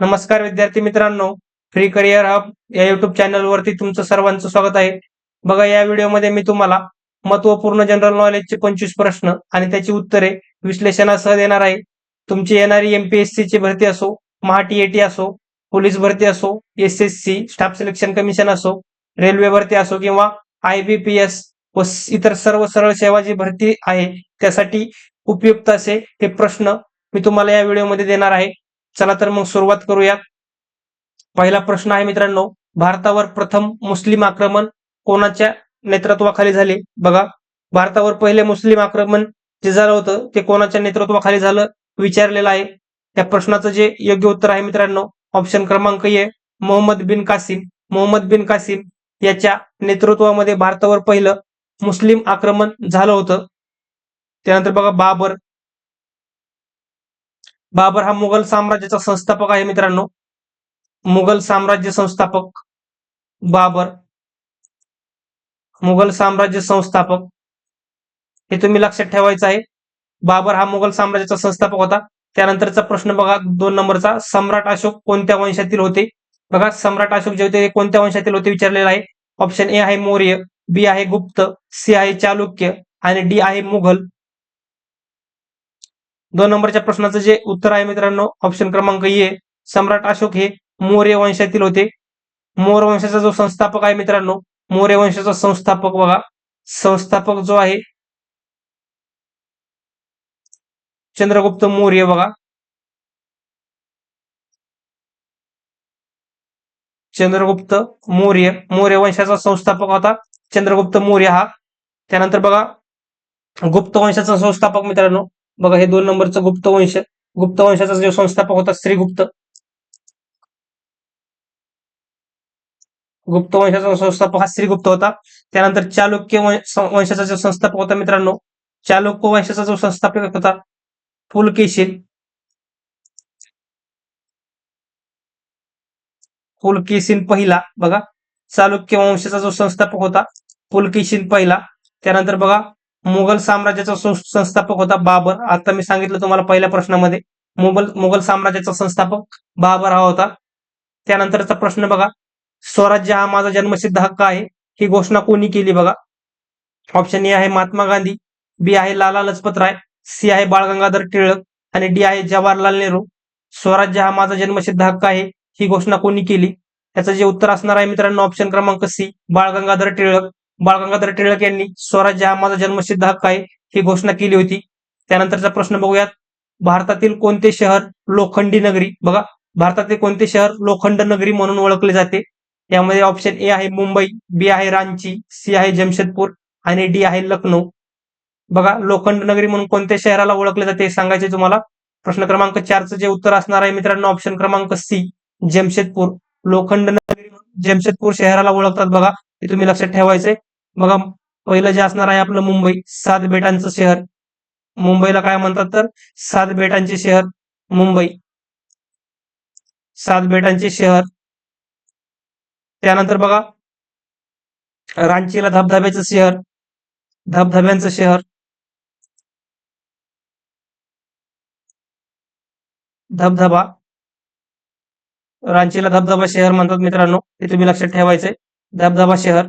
नमस्कार विद्यार्थी मित्रांनो, फ्री करिअर हब या युट्यूब चॅनलवरती तुमचं सर्वांचं स्वागत आहे. बघा, या व्हिडिओमध्ये मी तुम्हाला महत्त्वपूर्ण जनरल नॉलेजचे 25 प्रश्न आणि त्याची उत्तरे विश्लेषणासह देणार आहे. तुमची येणारी एमपीएससी ची भरती असो, महा टीएटी असो, पोलीस भरती असो, एसएससी स्टाफ सिलेक्शन कमिशन असो, रेल्वे भरती असो किंवा IBPS व इतर सर्व सरळ सेवा जी भरती आहे त्यासाठी उपयुक्त असे हे प्रश्न मी तुम्हाला या व्हिडिओमध्ये देणार आहे. चला तर मग सुरुवात करूयात. पहिला प्रश्न आहे मित्रांनो, भारतावर प्रथम मुस्लिम आक्रमण कोणाच्या नेतृत्वाखाली झाले? बघा, भारतावर पहिले मुस्लिम आक्रमण जे झालं होतं ते कोणाच्या नेतृत्वाखाली झालं विचारलेलं आहे. त्या प्रश्नाचं जे योग्य उत्तर आहे मित्रांनो, ऑप्शन क्रमांक ए, मोहम्मद बिन कासिम. मोहम्मद बिन कासिम याच्या नेतृत्वामध्ये भारतावर पहिलं मुस्लिम आक्रमण झालं होतं. त्यानंतर बघा, बाबर. बाबर हा मुघल साम्राज्याचा संस्थापक आहे मित्रांनो. मुघल साम्राज्य संस्थापक बाबर, मुघल साम्राज्य संस्थापक हे तुम्ही लक्षात ठेवायचं आहे. बाबर हा मुघल साम्राज्याचा संस्थापक होता. त्यानंतरचा प्रश्न बघा, 2 नंबरचा, सम्राट अशोक कोणत्या वंशातील होते? बघा, सम्राट अशोक जे होते ते कोणत्या वंशातील होते विचारलेला आहे. ऑप्शन ए आहे मौर्य, बी आहे गुप्त, सी आहे चालुक्य आणि डी आहे मुघल. 2 नंबरच्या प्रश्नाचं जे उत्तर आहे मित्रांनो, ऑप्शन क्रमांक ए, सम्राट अशोक हे मौर्य वंशातील होते. मौर्य वंशाचा जो संस्थापक आहे मित्रांनो, मौर्य वंशाचा संस्थापक बघा, संस्थापक जो आहे चंद्रगुप्त मौर्य. बघा, चंद्रगुप्त मौर्य, मौर्य वंशाचा संस्थापक होता चंद्रगुप्त मौर्य हा. त्यानंतर बघा, गुप्त वंशाचा संस्थापक मित्रांनो, बघा हे 2 नंबरचं गुप्त वंश, गुप्त वंशाचा जो संस्थापक होता श्रीगुप्त. गुप्त वंशाचा संस्थापक हा श्रीगुप्त होता. त्यानंतर चालुक्य वंशाचा जो संस्थापक होता मित्रांनो, चालुक्य वंशाचा जो संस्थापक होता पुलकेशीन. पुलकेशीन पहिला. बघा, चालुक्य वंशाचा जो संस्थापक होता पुलकेशीन पहिला. त्यानंतर बघा, मुघल साम्राज्याचा संस्थापक होता बाबर. आता मी सांगितलं तुम्हाला पहिल्या प्रश्नामध्ये, मुघल साम्राज्याचा संस्थापक बाबर हा होता. त्यानंतरचा प्रश्न बघा, स्वराज्य हा माझा जन्मसिद्ध हक्क आहे ही घोषणा कोणी केली? बघा, ऑप्शन ए आहे महात्मा गांधी, बी आहे लाला लजपत राय, सी आहे बाळ गंगाधर टिळक आणि डी आहे जवाहरलाल नेहरू. स्वराज्य हा माझा जन्मसिद्ध हक्क आहे ही घोषणा कोणी केली? त्याचं जे उत्तर असणार आहे मित्रांनो, ऑप्शन क्रमांक सी, बाळ गंगाधर टिळक. बाळ गंगाधर टिळक यांनी स्वराज्य हा माझा जन्मसिद्ध हक्क आहे ही घोषणा केली होती. त्यानंतरचा प्रश्न बघूयात, भारतातील कोणते शहर लोखंडी नगरी? बघा, भारतातील कोणते शहर लोखंड नगरी म्हणून ओळखले जाते? यामध्ये ऑप्शन ए आहे मुंबई, बी आहे रांची, सी आहे जमशेदपूर आणि डी आहे लखनौ. बघा, लोखंड नगरी म्हणून कोणत्या शहराला ओळखले जाते सांगायचे तुम्हाला. प्रश्न क्रमांक 4चं जे उत्तर असणार आहे मित्रांनो, ऑप्शन क्रमांक सी, जमशेदपूर. लोखंड नगरी जमशेदपूर शहराला ओळखतात. बघा, हे तुम्ही लक्षात ठेवायचे. बघा, पहिलं जे असणार आहे आपलं मुंबई, 7 बेटांचं शहर. मुंबईला काय म्हणतात तर 7 बेटांचे शहर मुंबई, 7 बेटांचे शहर. त्यानंतर बघा, रांचीला धबधब्याचं शहर, धबधब्यांचं शहर. धबधबा, रांचीला धबधबा शहर म्हणतात मित्रांनो, हे तुम्ही लक्षात ठेवायचंय, धबधबा शहर.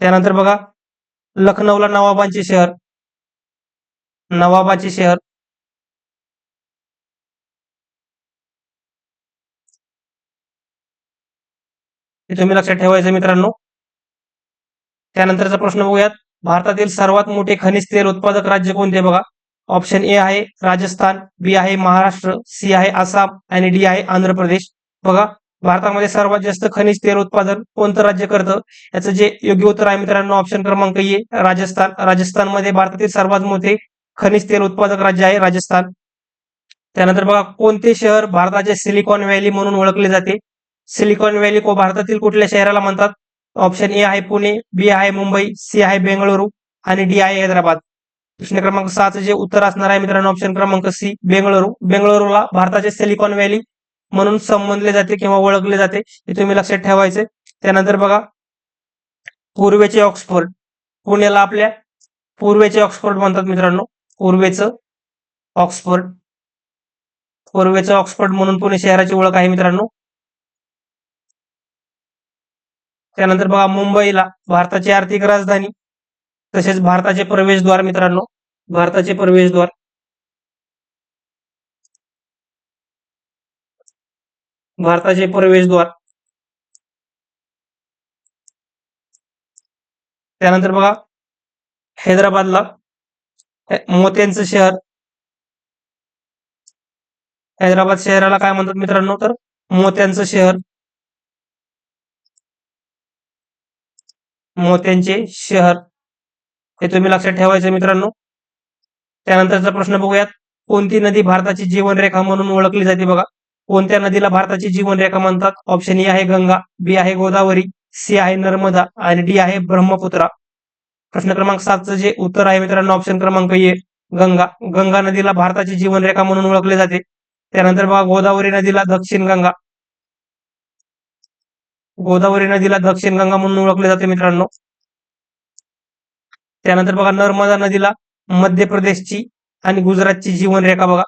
त्यानंतर बघा, लखनौला नवाबांचे शहर, नवाबाचे शहर. हे तुम्ही लक्षात ठेवायचं मित्रांनो. त्यानंतरचा प्रश्न बघूयात, भारतातील सर्वात मोठे खनिज तेल उत्पादक राज्य कोणते? बघा, ऑप्शन ए आहे राजस्थान, बी आहे महाराष्ट्र, सी आहे आसाम आणि डी आहे आंध्र प्रदेश. बघा, भारतामध्ये सर्वात जास्त खनिज तेल उत्पादन कोणतं राज्य करतं? याचं जे योग्य उत्तर आहे मित्रांनो, ऑप्शन क्रमांक ए, राजस्थान. राजस्थानमध्ये भारतातील सर्वात मोठे खनिज तेल उत्पादक राज्य आहे राजस्थान. त्यानंतर बघा, कोणते शहर भारताचे सिलिकॉन व्हॅली म्हणून ओळखले जाते? सिलिकॉन व्हॅली को भारतातील कुठल्या शहराला म्हणतात? ऑप्शन ए आहे पुणे, बी आहे मुंबई, सी आहे बेंगळुरू आणि डी आहे हैदराबाद. प्रश्न क्रमांक 6चं जे उत्तर असणार आहे मित्रांनो, ऑप्शन क्रमांक सी, बेंगळुरू. बेंगळुरूला भारताचे सिलिकॉन व्हॅली म्हणून संबोधले जाते किंवा ओळखले जाते, हे तुम्ही लक्षात ठेवायचे. त्यानंतर बघा, पूर्वेचे ऑक्सफोर्ड. पुण्याला आपल्या पूर्वेचे ऑक्सफोर्ड म्हणतात मित्रांनो, पूर्वेचं ऑक्सफोर्ड. पूर्वेचं ऑक्सफर्ड म्हणून पुणे शहराची ओळख आहे मित्रांनो. त्यानंतर बघा मुंबईला भारताची आर्थिक राजधानी तसेच भारताचे प्रवेशद्वार मित्रांनो, भारताचे प्रवेशद्वार. भारताचे प्रवेशद्वार. त्यानंतर बघा हैदराबादला मोत्यांचं शहर. हैदराबाद शहराला काय म्हणतात मित्रांनो, तर मोत्यांचं शहर. मोत्यांचे शहर हे तुम्ही लक्षात ठेवायचं मित्रांनो. त्यानंतरचा प्रश्न बघूयात, कोणती नदी भारताची जीवनरेखा म्हणून ओळखली जाते बघा. कोणत्या नदीला भारताची जीवनरेखा म्हणतात? ऑप्शन ए आहे गंगा, बी आहे गोदावरी, सी आहे नर्मदा आणि डी आहे ब्रह्मपुत्रा. प्रश्न क्रमांक 7चं जे उत्तर आहे मित्रांनो, ऑप्शन क्रमांक ए गंगा. गंगा नदीला भारताची जीवनरेखा म्हणून ओळखले जाते. त्यानंतर बघा गोदावरी नदीला दक्षिण गंगा. गोदावरी नदीला दक्षिण गंगा म्हणून ओळखले जाते मित्रांनो. त्यानंतर बघा नर्मदा नदीला मध्य प्रदेशची आणि गुजरातची जीवनरेखा बघा.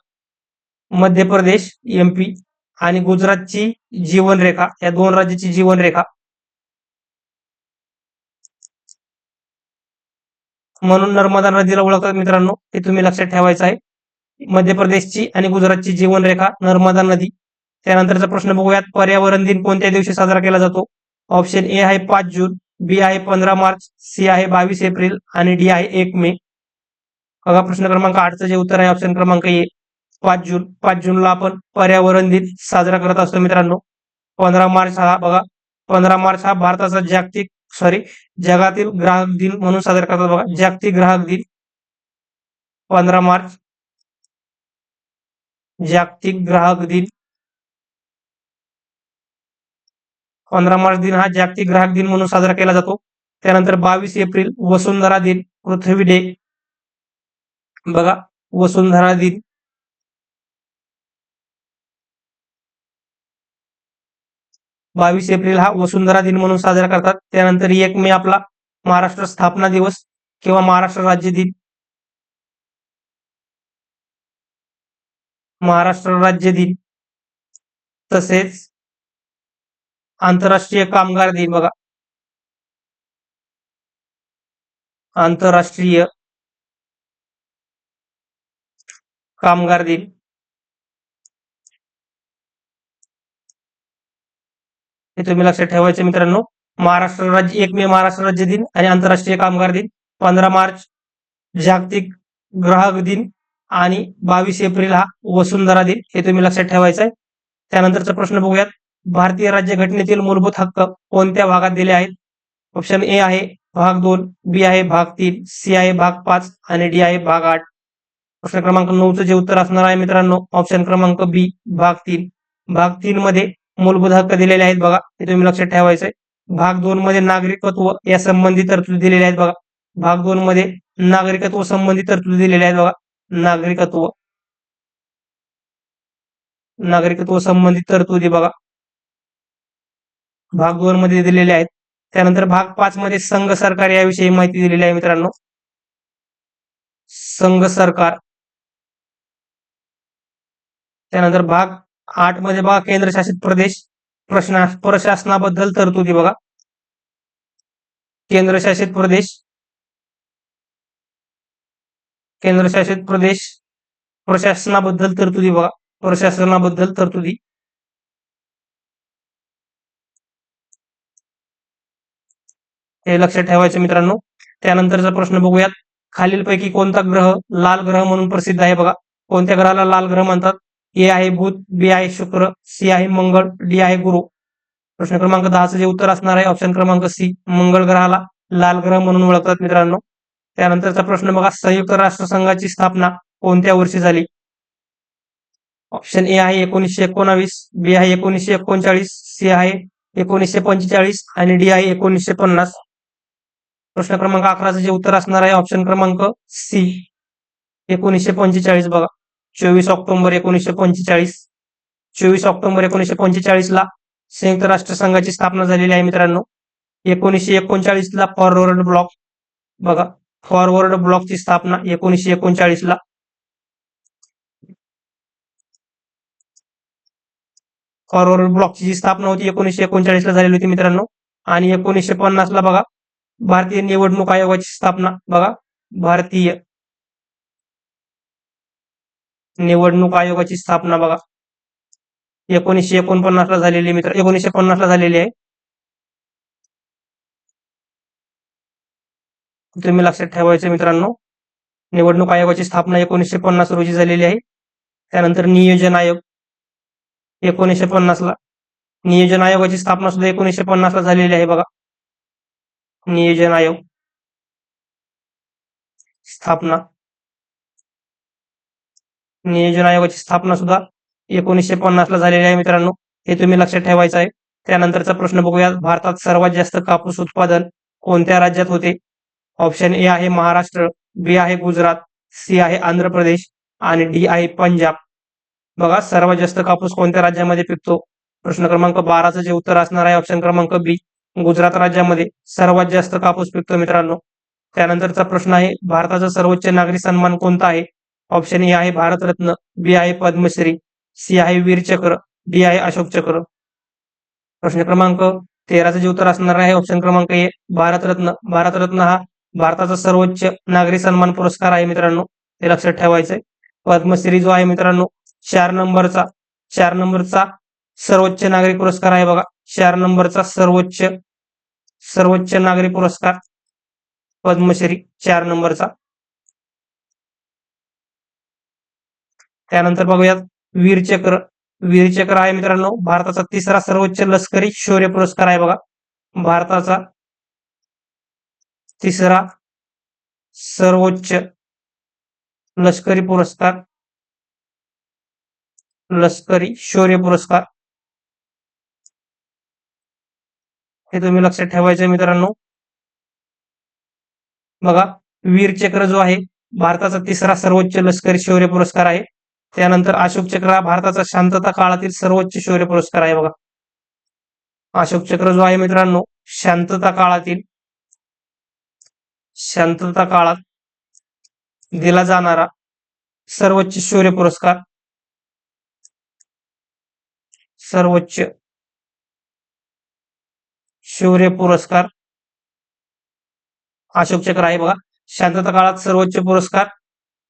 मध्य प्रदेश एमपी आणि गुजरातची जीवनरेखा, या दोन राज्याची जीवनरेखा म्हणून नर्मदा नदीला ओळखतात मित्रांनो. हे तुम्ही लक्षात ठेवायचं आहे. मध्य प्रदेशची आणि गुजरातची जीवनरेखा नर्मदा नदी. त्यानंतरचा प्रश्न बघूयात, पर्यावरण दिन कोणत्या दिवशी साजरा केला जातो? ऑप्शन ए आहे 5 जून, बी आहे 15 मार्च, सी आहे 22 एप्रिल आणि डी आहे 1 मे. बघा प्रश्न क्रमांक 8चं जे उत्तर आहे ऑप्शन क्रमांक ए 5 जून. 5 जूनला आपण पर्यावरण दिन साजरा करत असतो मित्रांनो. 15 मार्च हा बघा, 15 मार्च हा भारताचा जगातील ग्राहक दिन म्हणून साजरा करतात बघा. जागतिक ग्राहक दिन 15 मार्च, जागतिक ग्राहक दिन. 15 मार्च दिन हा जागतिक ग्राहक दिन म्हणून साजरा केला जातो. त्यानंतर 22 एप्रिल वसुंधरा दिन, पृथ्वी डे बघा, वसुंधरा दिन. 22 एप्रिल हा वसुंधरा दिन म्हणून साजरा करतात. त्यानंतर 1 मे आपला महाराष्ट्र स्थापना दिवस किंवा महाराष्ट्र राज्य दिन. महाराष्ट्र राज्य दिन. तसेच आंतरराष्ट्रीय कामगार दिन बघा. आंतरराष्ट्रीय कामगार दिन. हे तुम्ही लक्षात ठेवायचे मित्रांनो. महाराष्ट्र राज्य 1 मे महाराष्ट्र राज्य दिन आणि आंतरराष्ट्रीय कामगार दिन. 15 मार्च जागतिक ग्राहक दिन आणि 22 एप्रिल हा वसुंधरा दिन. हे तुम्ही लक्षात ठेवायचं आहे. त्यानंतरचा प्रश्न बघूयात, भारतीय राज्यघटनेतील मूलभूत हक्क कोणत्या भागात दिले आहेत? ऑप्शन ए आहे भाग 2, बी आहे भाग 3, सी आहे भाग 5 आणि डी आहे भाग 8. प्रश्न क्रमांक 9चं जे उत्तर असणार आहे मित्रांनो, ऑप्शन क्रमांक बी भाग 3. भाग 3 मध्ये मूलभूत हक्क दिलेले आहेत बघा. हे तुम्ही लक्षात ठेवायचं आहे. भाग 2 मध्ये नागरिकत्व या संबंधी तरतुदी दिलेल्या आहेत बघा. भाग 2 मध्ये नागरिकत्व संबंधी तरतुदी दिलेल्या आहेत बघा. नागरिकत्व संबंधित तरतुदी बघा, भाग 2 मध्ये दिलेले आहेत. त्यानंतर भाग 5 मध्ये संघ सरकार याविषयी माहिती दिलेली आहे मित्रांनो. संघ सरकार. त्यानंतर भाग 8 मध्ये बघा केंद्रशासित प्रदेश प्रशासनाबद्दल तरतुदी बघा. केंद्रशासित प्रदेश प्रशासनाबद्दल तरतुदी बघा. प्रशासनाबद्दल तरतुदी. हे लक्षात ठेवायचं मित्रांनो. त्यानंतरचा प्रश्न बघूयात, खालीलपैकी कोणता ग्रह लाल ग्रह म्हणून प्रसिद्ध आहे बघा. कोणत्या ग्रहाला लाल ग्रह म्हणतात? ए आहे बुध, बी आहे शुक्र, सी आहे मंगळ, डी आहे गुरु. प्रश्न क्रमांक 10चं जे उत्तर असणार आहे ऑप्शन क्रमांक सी, मंगळ ग्रहाला लाल ग्रह म्हणून ओळखतात मित्रांनो. त्यानंतरचा प्रश्न बघा, संयुक्त राष्ट्र संघाची स्थापना कोणत्या वर्षी झाली? ऑप्शन ए आहे 1919, बी आहे 1939, सी आहे 1945 आणि डी आहे 1950. प्रश्न क्रमांक 11चं जे उत्तर असणार आहे ऑप्शन क्रमांक सी, 1945 बघा. 24 ऑक्टोबर 1945. 24 ऑक्टोबर 1945 ला संयुक्त राष्ट्र संघाची स्थापना झालेली आहे मित्रांनो. 1939 ला फॉरवर्ड ब्लॉक बघा, फॉरवर्ड ब्लॉकची स्थापना 1939 ला. फॉरवर्ड ब्लॉकची जी स्थापना होती 1939 ला झालेली होती मित्रांनो. आणि 1950 ला बघा भारतीय निवडणूक आयोगाची स्थापना बघा, भारतीय निवडणूक आयोगाची स्थापना बघा 1949 ला झालेली मित्र 1950 ला झालेली आहे. तुम्ही लक्षात ठेवायचं मित्रांनो, निवडणूक आयोगाची स्थापना 1950 रोजी झालेली आहे. त्यानंतर नियोजन आयोग 1950 ला, नियोजन आयोगाची स्थापना सुद्धा 1950 ला झालेली आहे बघा. नियोजन आयोग स्थापना, नियोजन आयोगाची स्थापना सुद्धा 1950 ला झालेली आहे मित्रांनो, हे तुम्ही लक्षात ठेवायचं आहे. त्यानंतरचा प्रश्न बघूया, भारतात सर्वात जास्त कापूस उत्पादन कोणत्या राज्यात होते? ऑप्शन ए आहे महाराष्ट्र, बी आहे गुजरात, सी आहे आंध्र प्रदेश आणि डी आहे पंजाब. बघा सर्वात जास्त कापूस कोणत्या राज्यामध्ये पिकतो? प्रश्न क्रमांक 12चं जे उत्तर असणार आहे ऑप्शन क्रमांक बी, गुजरात राज्यामध्ये सर्वात जास्त कापूस पिकतो मित्रांनो. त्यानंतरचा प्रश्न आहे, भारताचा सर्वोच्च नागरी सन्मान कोणता आहे? ऑप्शन ए आहे भारतरत्न, बी आहे पद्मश्री, सी आहे वीरचक्र, डी आहे अशोक चक्र. प्रश्न क्रमांक 13चं जे उत्तर असणार आहे ऑप्शन क्रमांक ए, भारतरत्न. भारतरत्न हा भारताचा सर्वोच्च नागरी सन्मान पुरस्कार आहे मित्रांनो, हे लक्षात ठेवायचंय. पद्मश्री जो आहे मित्रांनो 4 नंबरचा सर्वोच्च नागरी पुरस्कार आहे बघा. 4 नंबरचा सर्वोच्च नागरी पुरस्कार पद्मश्री 4 नंबरचा. त्यानंतर बघूयात वीरचक्र. वीरचक्र आहे मित्रांनो भारताचा तिसरा सर्वोच्च लष्करी शौर्य पुरस्कार आहे बघा. भारताचा तिसरा सर्वोच्च लष्करी पुरस्कार, लष्करी शौर्य पुरस्कार, हे तुम्ही लक्षात ठेवायचं मित्रांनो. बघा वीरचक्र जो आहे भारताचा तिसरा सर्वोच्च लष्करी शौर्य पुरस्कार आहे. त्यानंतर अशोक चक्र हा भारताचा शांतता काळातील सर्वोच्च शौर्य पुरस्कार आहे बघा. अशोक चक्र जो आहे मित्रांनो शांतता काळात दिला जाणारा सर्वोच्च शौर्य पुरस्कार, सर्वोच्च शौर्य पुरस्कार अशोक चक्र आहे बघा. शांतता काळात सर्वोच्च पुरस्कार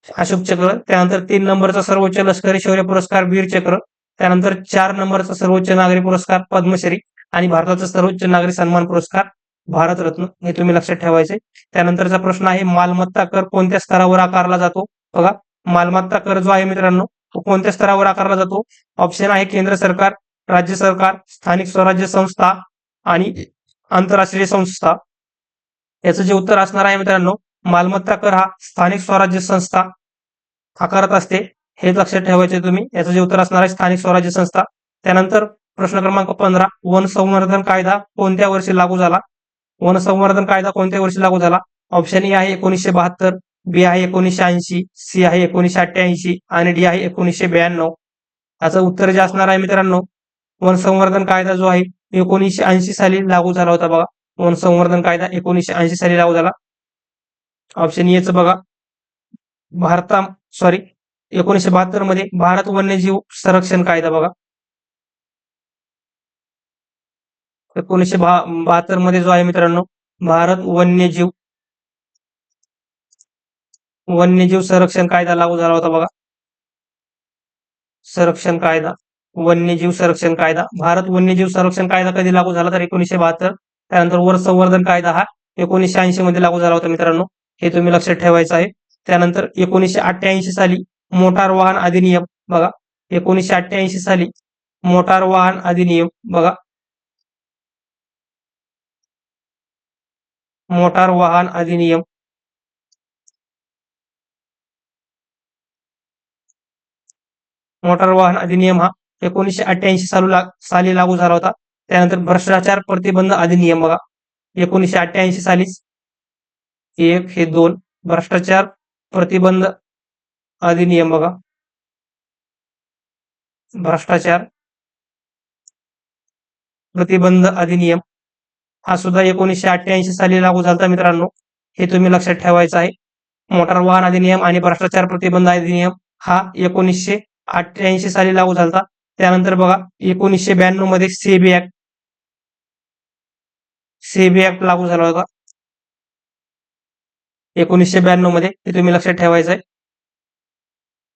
अशोक चक्र. त्यानंतर 3 नंबरचा सर्वोच्च लष्करी शौर्य पुरस्कार वीरचक्र. त्यानंतर 4 नंबरचा सर्वोच्च नागरी पुरस्कार पद्मश्री आणि भारताचा सर्वोच्च नागरी सन्मान पुरस्कार भारतरत्न, हे तुम्ही लक्षात ठेवायचे. त्यानंतरचा प्रश्न आहे, मालमत्ता कर कोणत्या स्तरावर आकारला जातो? बघा मालमत्ता कर जो आहे मित्रांनो तो कोणत्या स्तरावर आकारला जातो? ऑप्शन आहे केंद्र सरकार, राज्य सरकार, स्थानिक स्वराज्य संस्था आणि आंतरराष्ट्रीय संस्था. याचं जे उत्तर असणार आहे मित्रांनो, मालमत्ता कर हा स्थानिक स्वराज्य संस्था आकारत असते, हे लक्षात ठेवायचे तुम्ही. याचं जे उत्तर असणार आहे स्थानिक स्वराज्य संस्था. त्यानंतर प्रश्न क्रमांक 15, वन संवर्धन कायदा कोणत्या वर्षी लागू झाला? वन संवर्धन कायदा कोणत्या वर्षी लागू झाला? ऑप्शन ए आहे 1972, बी आहे 1980, सी आहे 1988 आणि डी आहे 1992. याचं उत्तर जे असणार आहे मित्रांनो, वन संवर्धन कायदा जो आहे 1980 साली लागू झाला होता बघा. वन संवर्धन कायदा 1980 साली लागू झाला. ऑप्शन एच बघा 1972 मध्ये भारत वन्यजीव संरक्षण कायदा बघा. 1972 मध्ये जो आहे मित्रांनो भारत वन्यजीव संरक्षण कायदा लागू झाला होता बघा. संरक्षण कायदा, वन्यजीव संरक्षण कायदा. भारत वन्यजीव संरक्षण कायदा कधी लागू झाला तर 1972. त्यानंतर वन संवर्धन कायदा हा 1980 मध्ये लागू झाला होता मित्रांनो, हे तुम्ही लक्षात ठेवायचं आहे. त्यानंतर 1988 साली मोटार वाहन अधिनियम बघा. 1988 साली मोटार वाहन अधिनियम बघा. मोटार वाहन अधिनियम हा 1988 साली लागू झाला होता. त्यानंतर भ्रष्टाचार प्रतिबंध अधिनियम बघा 1988 सालीच. 1 हे 2 भ्रष्टाचार प्रतिबंध अधिनियम बघा. भ्रष्टाचार प्रतिबंध अधिनियम हा सुद्धा 1988 साली लागू झाला मित्रांनो, हे तुम्ही लक्षात ठेवायचं आहे. मोटार वाहन अधिनियम आणि भ्रष्टाचार प्रतिबंध अधिनियम हा 1988 साली लागू झाला. त्यानंतर बघा 1992 मध्ये सेबी ऍक्ट लागू झाला होता 1992 मध्ये, हे तुम्ही लक्षात ठेवायचं आहे.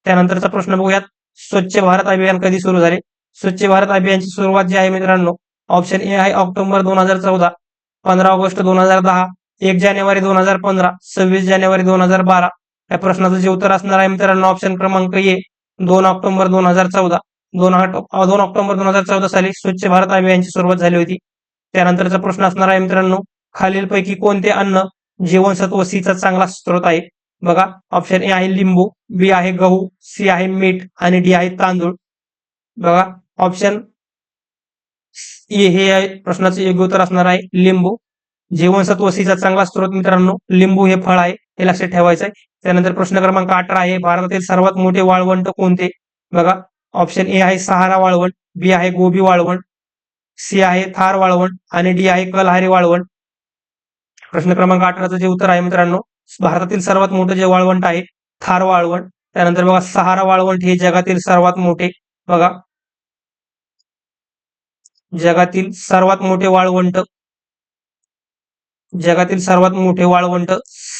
त्यानंतरचा प्रश्न बघूयात, स्वच्छ भारत अभियान कधी सुरू झाले? स्वच्छ भारत अभियानची सुरुवात जी आहे मित्रांनो, ऑप्शन ए आहे ऑक्टोबर 2014, 15 ऑगस्ट 2010, 1 जानेवारी 2015, 26 जानेवारी 2012. या प्रश्नाचं जे उत्तर असणार आहे मित्रांनो, ऑप्शन क्रमांक ए 2 ऑक्टोबर 2014. 2 ऑक्टोबर 2014 साली स्वच्छ भारत अभियानची सुरुवात झाली होती. त्यानंतरचा प्रश्न असणार आहे मित्रांनो, खालीलपैकी कोणते अन्न जीवनसत्व सीचा चांगला स्रोत आहे? बघा, ऑप्शन ए आहे लिंबू, बी आहे गहू, सी आहे मीठ आणि डी आहे तांदूळ. बघा, ऑप्शन ए हे प्रश्नाचं योग्य उत्तर असणार आहे लिंबू. जीवनसत्व सीचा चांगला स्रोत मित्रांनो लिंबू हे फळ आहे, हे लक्षात ठेवायचं आहे. त्यानंतर प्रश्न क्रमांक 18 आहे, भारतातील सर्वात मोठे वाळवंट कोणते? बघा, ऑप्शन ए आहे सहारा वाळवंट, बी आहे गोबी वाळवंट, सी आहे थार वाळवंट आणि डी आहे कलहारी वाळवंट. प्रश्न क्रमांक 18चं जे उत्तर आहे मित्रांनो, भारतातील सर्वात मोठे जे वाळवंट आहे थार वाळवंट. त्यानंतर बघा, सहारा वाळवंट हे जगातील सर्वात मोठे, बघा, जगातील सर्वात मोठे वाळवंट, जगातील सर्वात मोठे वाळवंट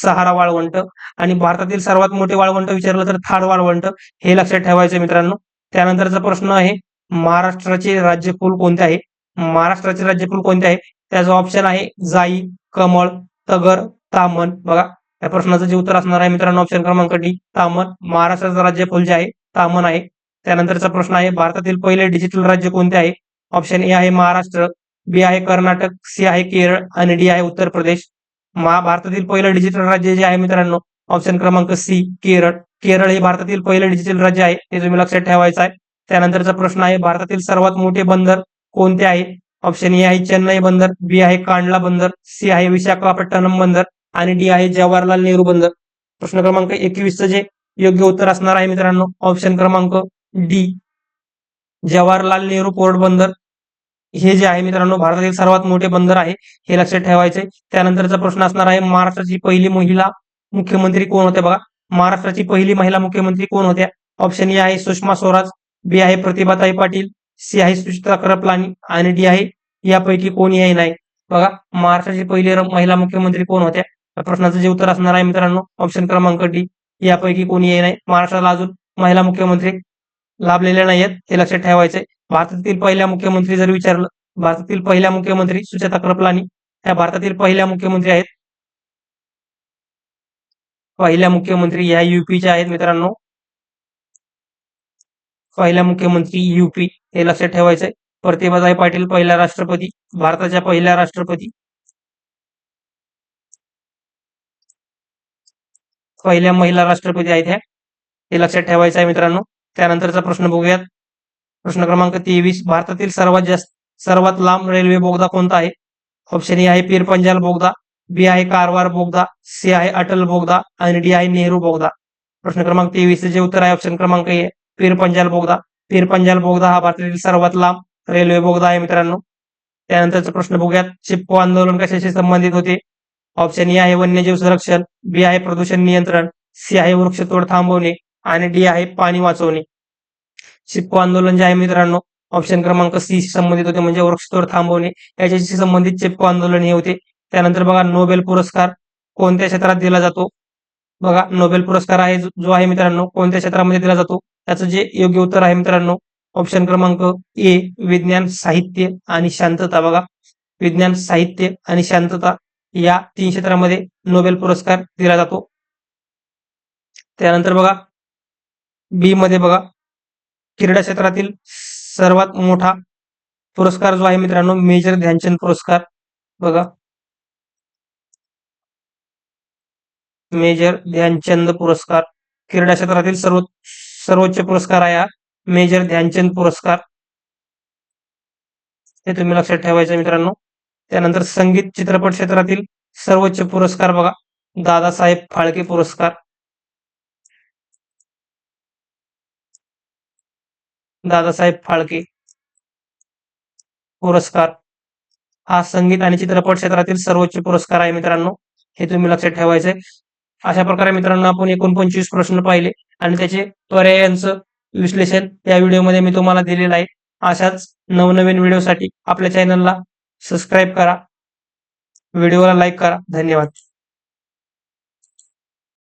सहारा वाळवंट, आणि भारतातील सर्वात मोठे वाळवंट विचारलं तर थार वाळवंट, हे लक्षात ठेवायचं मित्रांनो. त्यानंतरचा प्रश्न आहे, महाराष्ट्राचे राज्यफूल कोणते आहे? महाराष्ट्राचे राज्यफूल कोणते आहे? त्याचा ऑप्शन आहे जाई, कमळ, तगर, तामन. बघा, या प्रश्नाचं जे उत्तर असणार आहे मित्रांनो, ऑप्शन क्रमांक डी तामन. महाराष्ट्राचं राज्यफूल जे आहे तामन आहे. त्यानंतरचा प्रश्न आहे, भारतातील पहिले डिजिटल राज्य कोणते आहे? ऑप्शन ए आहे महाराष्ट्र, बी आहे कर्नाटक, सी आहे केरळ आणि डी आहे उत्तर प्रदेश. भारतातील पहिलं डिजिटल राज्य जे आहे मित्रांनो, ऑप्शन क्रमांक सी केरळ. केरळ हे भारतातील पहिलं डिजिटल राज्य आहे, हे तुम्ही लक्षात ठेवायचं आहे. त्यानंतरचा प्रश्न आहे, भारतातील सर्वात मोठे बंदर कोणते आहे? ऑप्शन ए आहे चेन्नई बंदर, बी आहे कांडला बंदर, सी आहे विशाखापट्टणम बंदर आणि डी आहे जवाहरलाल नेहरू बंदर. प्रश्न क्रमांक 21चं जे योग्य उत्तर असणार आहे मित्रांनो, ऑप्शन क्रमांक डी जवाहरलाल नेहरू पोर्ट बंदर हे जे आहे मित्रांनो भारतातील सर्वात मोठे बंदर आहे, हे लक्षात ठेवायचे. त्यानंतरचा प्रश्न असणार आहे, महाराष्ट्राची पहिली महिला मुख्यमंत्री कोण होत्या? बघा, महाराष्ट्राची पहिली महिला मुख्यमंत्री कोण होत्या? ऑप्शन ए आहे सुषमा स्वराज, बी आहे प्रतिभाताई पाटील, सी आहे सुचित्रा कृपलानी आणि डी आहे यापैकी कोणीही नाही. बघा, महाराष्ट्राची पहिली महिला मुख्यमंत्री कोण होत्या? या प्रश्नाचं जे उत्तर असणार आहे मित्रांनो, ऑप्शन क्रमांक डी यापैकी कोणीही नाही. महाराष्ट्राला अजून महिला मुख्यमंत्री लाभलेल्या नाहीयेत, हे लक्षात ठेवायचे. भारतातील पहिल्या मुख्यमंत्री जर विचारलं, भारतातील पहिल्या मुख्यमंत्री सुचित्रा कृपलानी ह्या भारतातील पहिल्या मुख्यमंत्री आहेत. पहिल्या मुख्यमंत्री या युपीच्या आहेत मित्रांनो, पहिल्या मुख्यमंत्री युपी, हे लक्षात ठेवायचंय. प्रतिभाताई पाटील पहिल्या राष्ट्रपती, भारताच्या पहिल्या राष्ट्रपती, पहिल्या महिला राष्ट्रपती आहेत ह्या, हे लक्षात ठेवायचं आहे मित्रांनो. त्यानंतरचा प्रश्न बघूयात, प्रश्न क्रमांक 23, भारतातील सर्वात लांब रेल्वे बोगदा कोणता आहे? ऑप्शन ए आहे पीर पंजाल बोगदा, बी आहे कारवार बोगदा, सी आहे अटल बोगदा आणि डी आहे नेहरू बोगदा. प्रश्न क्रमांक 23 जे उत्तर आहे ऑप्शन क्रमांक ए पीर पंजाल बोगदा. पीर पंजाल बोगदा हा भारतातील सर्वात लांब रेल्वे बोगदा आहे मित्रांनो. त्यानंतरचा प्रश्न बघूयात, चिपको आंदोलन कशाशी संबंधित होते? ऑप्शन ए आहे वन्यजीव संरक्षण, बी आहे प्रदूषण नियंत्रण, सी आहे वृक्षतोड थांबवणे आणि डी आहे पाणी वाचवणे. चिपको आंदोलन जे आहे मित्रांनो, ऑप्शन क्रमांक सी संबंधित होते, म्हणजे वृक्षतोड थांबवणे याच्याशी संबंधित चिपको आंदोलन हे होते. त्यानंतर बघा, नोबेल पुरस्कार कोणत्या क्षेत्रात दिला जातो? बघा, नोबेल पुरस्कार आहे जो आहे मित्रांनो कोणत्या क्षेत्रामध्ये दिला जातो? त्याचं जे योग्य उत्तर आहे मित्रांनो, ऑप्शन क्रमांक ए विज्ञान, साहित्य आणि शांतता. बघा, विज्ञान, साहित्य आणि शांतता या 3 क्षेत्रामध्ये नोबेल पुरस्कार दिला जातो. त्यानंतर बघा, बी मध्ये बघा, क्रीडा क्षेत्रातील सर्वात मोठा पुरस्कार जो आहे मित्रांनो, मेजर ध्यानचंद पुरस्कार. बघा, मेजर ध्यानचंद पुरस्कार क्रीडा क्षेत्रातील सर्वोच्च पुरस्कार आहे हा मेजर ध्यानचंद पुरस्कार, हे तुम्ही लक्षात ठेवायचं मित्रांनो. त्यानंतर संगीत चित्रपट क्षेत्रातील सर्वोच्च पुरस्कार बघा, दादासाहेब फाळके पुरस्कार. दादासाहेब फाळके पुरस्कार हा संगीत आणि चित्रपट क्षेत्रातील सर्वोच्च पुरस्कार आहे मित्रांनो, हे तुम्ही लक्षात ठेवायचंय. अशा प्रकारे मित्रांनो आपण एकूण 25 प्रश्न पाहिले आणि त्याचे पर्यायांचं विश्लेषण या व्हिडिओमध्ये मी तुम्हाला दिलेलं आहे. अशाच नवनवीन व्हिडिओसाठी आपल्या चॅनलला सबस्क्राईब करा, व्हिडिओला लाईक करा. धन्यवाद.